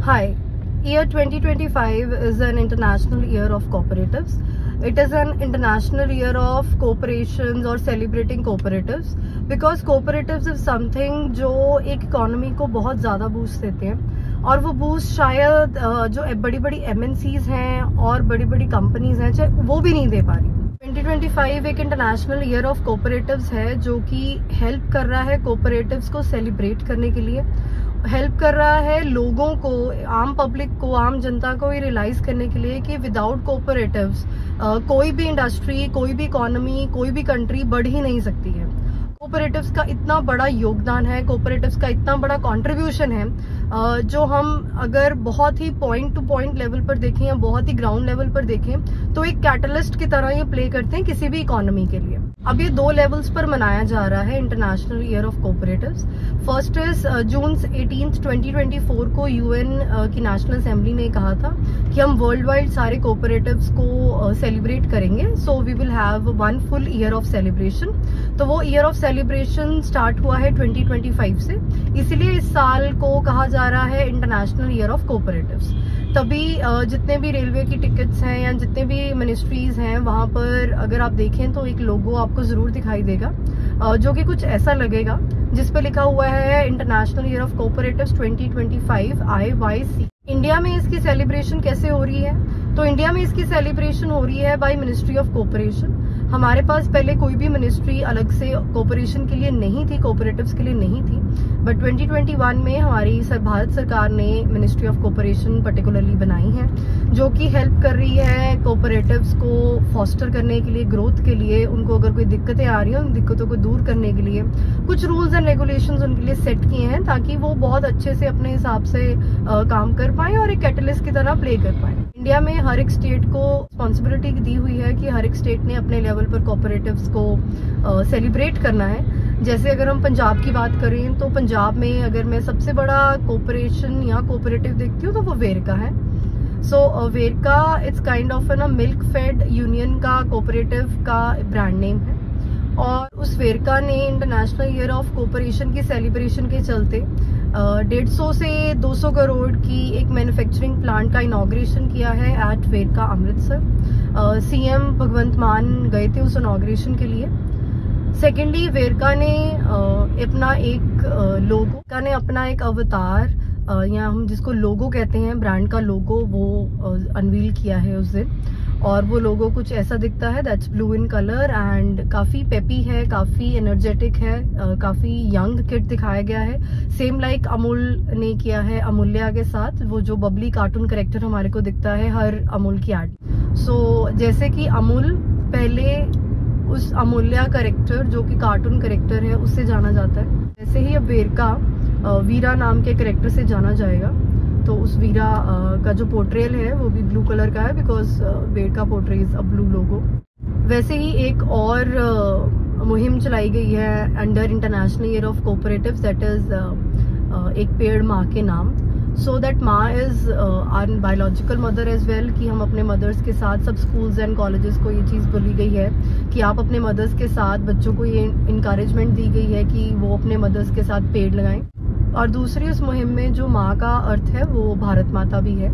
Hi, year 2025 is an international year of cooperatives. It is an international year of cooperations or celebrating cooperatives because cooperatives is something जो एक economy को बहुत ज़्यादा boost देते हैं और वो बूस्ट शायद जो बड़ी बड़ी MNCs हैं और बड़ी बड़ी कंपनीज हैं चाहे वो भी नहीं दे पा रही। 2025 एक इंटरनेशनल ईयर ऑफ कोऑपरेटिव्स है जो कि हेल्प कर रहा है कोऑपरेटिव्स को सेलिब्रेट करने के लिए, हेल्प कर रहा है लोगों को, आम पब्लिक को, आम जनता को ये रियलाइज करने के लिए कि विदाउट कोऑपरेटिव्स कोई भी इंडस्ट्री, कोई भी इकोनॉमी, कोई भी कंट्री बढ़ ही नहीं सकती है। कोऑपरेटिव्स का इतना बड़ा योगदान है, कोऑपरेटिव्स का इतना बड़ा कंट्रीब्यूशन है जो हम अगर बहुत ही पॉइंट टू पॉइंट लेवल पर देखें या बहुत ही ग्राउंड लेवल पर देखें तो एक कैटलिस्ट की तरह ये प्ले करते हैं किसी भी इकोनॉमी के लिए। अब ये 2 लेवल्स पर मनाया जा रहा है international year of cooperatives. First is जून 18, 2024 को यूएन की नेशनल असेंबली ने कहा था कि हम वर्ल्ड वाइड सारे कोऑपरेटिव्स को सेलिब्रेट करेंगे, so we will have 1 full year of celebration. तो वो ईयर ऑफ सेलिब्रेशन स्टार्ट हुआ है 2025 से, इसलिए इस साल को कहा जा रहा है इंटरनेशनल ईयर ऑफ कोऑपरेटिव्स। तभी जितने भी रेलवे की टिकट्स हैं या जितने भी मिनिस्ट्रीज हैं वहां पर अगर आप देखें तो एक लोगो आपको जरूर दिखाई देगा जो कि कुछ ऐसा लगेगा जिस पे लिखा हुआ है international year of cooperatives 2025 IYC। India में इसकी सेलिब्रेशन कैसे हो रही है? तो इंडिया में इसकी सेलिब्रेशन हो रही है बाय मिनिस्ट्री ऑफ कोऑपरेशन। हमारे पास पहले कोई भी मिनिस्ट्री अलग से कोऑपरेशन के लिए नहीं थी, कोऑपरेटिव्स के लिए नहीं थी, बट 2021 में हमारी भारत सरकार ने मिनिस्ट्री ऑफ कोऑपरेशन पर्टिकुलरली बनाई है जो कि हेल्प कर रही है कोऑपरेटिव्स को फॉस्टर करने के लिए, ग्रोथ के लिए। उनको अगर कोई दिक्कतें आ रही हैं उन दिक्कतों को दूर करने के लिए कुछ रूल्स एंड रेगुलेशंस उनके लिए सेट किए हैं ताकि वो बहुत अच्छे से अपने हिसाब से काम कर पाए और एक कैटलिस्ट की तरह प्ले कर पाए। इंडिया में हर एक स्टेट को रिस्पॉन्सिबिलिटी दी हुई है कि हर एक स्टेट ने अपने लेवल पर कोऑपरेटिव्स को सेलिब्रेट करना है। जैसे अगर हम पंजाब की बात करें तो पंजाब में अगर मैं सबसे बड़ा कोऑपरेशन या कोऑपरेटिव देखती हूँ तो वो वेरका है। सो वेरका इट्स काइंड ऑफ ना मिल्क फेड यूनियन का कोऑपरेटिव का ब्रांड नेम है और उस वेरका ने इंटरनेशनल ईयर ऑफ कोऑपरेशन की सेलिब्रेशन के चलते 150 से 200 करोड़ की एक मैन्युफैक्चरिंग प्लांट का इनॉग्रेशन किया है एट वेरका अमृतसर। सीएम भगवंत मान गए थे उस इनॉग्रेशन के लिए। सेकेंडली वेरका ने अपना एक लोगो का ने अपना एक अवतार या हम जिसको लोगो कहते हैं, ब्रांड का लोगो, वो अनवील किया है उस दिन और वो लोगो कुछ ऐसा दिखता है, that's blue in colour and काफी पेपी है, काफी एनर्जेटिक है, काफी यंग किड दिखाया गया है। सेम लाइक अमूल ने किया है अमूल्या के साथ, वो जो बबली कार्टून कैरेक्टर हमारे को दिखता है हर अमूल की एड। सो जैसे कि अमूल पहले उस अमूल्या कैरेक्टर जो कि कार्टून कैरेक्टर है उससे जाना जाता है, वैसे ही अब वेरका वीरा नाम के कैरेक्टर से जाना जाएगा। तो उस वीरा का जो पोर्ट्रेल है वो भी ब्लू कलर का है because Verka portrays a blue logo. वैसे ही एक और मुहिम चलाई गई है under International year of cooperatives, that is एक पेड़ माँ के नाम। सो दैट माँ is our biological mother as well, कि हम अपने मदर्स के साथ, सब स्कूल्स एंड कॉलेजेस को ये चीज़ बोली गई है कि आप अपने मदर्स के साथ, बच्चों को ये इनकरेजमेंट दी गई है कि वो अपने मदर्स के साथ पेड़ लगाएं। और दूसरी उस मुहिम में जो माँ का अर्थ है वो भारत माता भी है,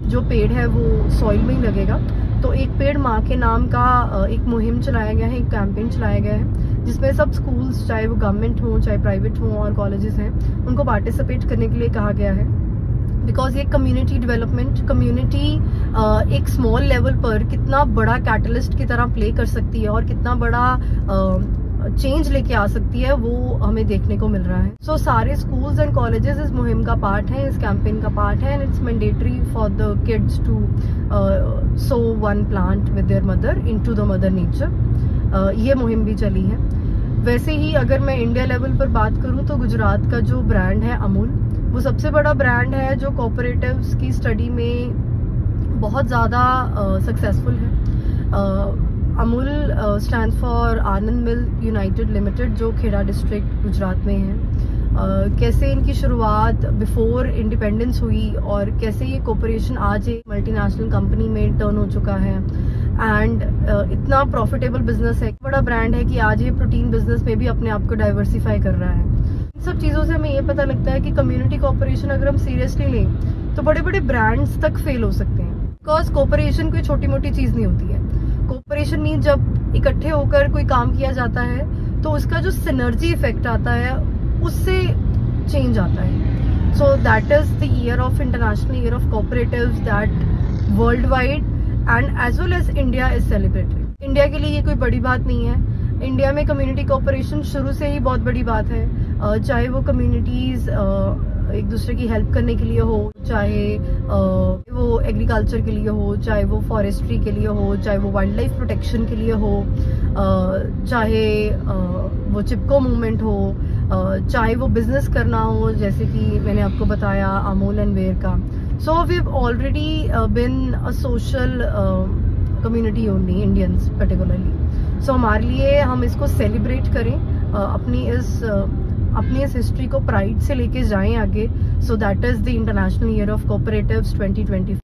जो पेड़ है वो सॉइल में ही लगेगा। तो एक पेड़ माँ के नाम का एक मुहिम चलाया गया है, एक कैंपेन चलाया गया है जिसमें सब स्कूल्स, चाहे वो गवर्नमेंट हो चाहे प्राइवेट हो और कॉलेजेस हैं, उनको पार्टिसिपेट करने के लिए कहा गया है। बिकॉज ये कम्युनिटी डेवलपमेंट, कम्युनिटी एक स्मॉल लेवल पर कितना बड़ा कैटलिस्ट की तरह प्ले कर सकती है और कितना बड़ा चेंज लेके आ सकती है वो हमें देखने को मिल रहा है। सो सारे स्कूल्स एंड कॉलेजेस इस मुहिम का पार्ट है, इस कैंपेन का पार्ट है and it's mandatory for the kids to sow 1 plant with their mother into the mother nature. ये मुहिम भी चली है। वैसे ही अगर मैं इंडिया लेवल पर बात करूं तो गुजरात का जो ब्रांड है अमूल, वो सबसे बड़ा ब्रांड है जो कोऑपरेटिव्स की स्टडी में बहुत ज़्यादा सक्सेसफुल है। Amul stand for Anand milk United limited जो खेड़ा डिस्ट्रिक्ट गुजरात में है। कैसे इनकी शुरुआत बिफोर इंडिपेंडेंस हुई और कैसे ये कॉर्पोरेशन आज एक मल्टीनेशनल कंपनी में टर्न हो चुका है एंड इतना प्रॉफिटेबल बिजनेस है, बड़ा ब्रांड है कि आज ये प्रोटीन बिजनेस में भी अपने आप को डाइवर्सिफाई कर रहा है। इन सब चीज़ों से हमें ये पता लगता है कि कम्युनिटी कोऑपरेशन अगर हम सीरियसली लें तो बड़े बड़े ब्रांड्स तक फेल हो सकते हैं। बिकॉज कोऑपरेशन कोई छोटी मोटी चीज नहीं होती है। कोऑपरेशन मीन जब इकट्ठे होकर कोई काम किया जाता है तो उसका जो सिनर्जी इफेक्ट आता है उससे चेंज आता है। So that is the year of international year of cooperatives that world wide and as well as India is celebrating. India के लिए ये कोई बड़ी बात नहीं है। इंडिया में कम्युनिटी कोऑपरेशन शुरू से ही बहुत बड़ी बात है। चाहे वो कम्युनिटीज एक दूसरे की हेल्प करने के लिए हो, चाहे वो एग्रीकल्चर के लिए हो, चाहे वो फॉरेस्ट्री के लिए हो, चाहे वो वाइल्ड लाइफ प्रोटेक्शन के लिए हो, चाहे वो चिपको मूवमेंट हो, चाहे वो बिजनेस करना हो जैसे कि मैंने आपको बताया अमूल एंड वेयर का। So we have already been a social community only, Indians particularly. सो हमारे लिए हम इसको सेलिब्रेट करें, अपनी इस हिस्ट्री को प्राइड से लेके जाएं आगे। सो that is the international year of cooperatives 2025।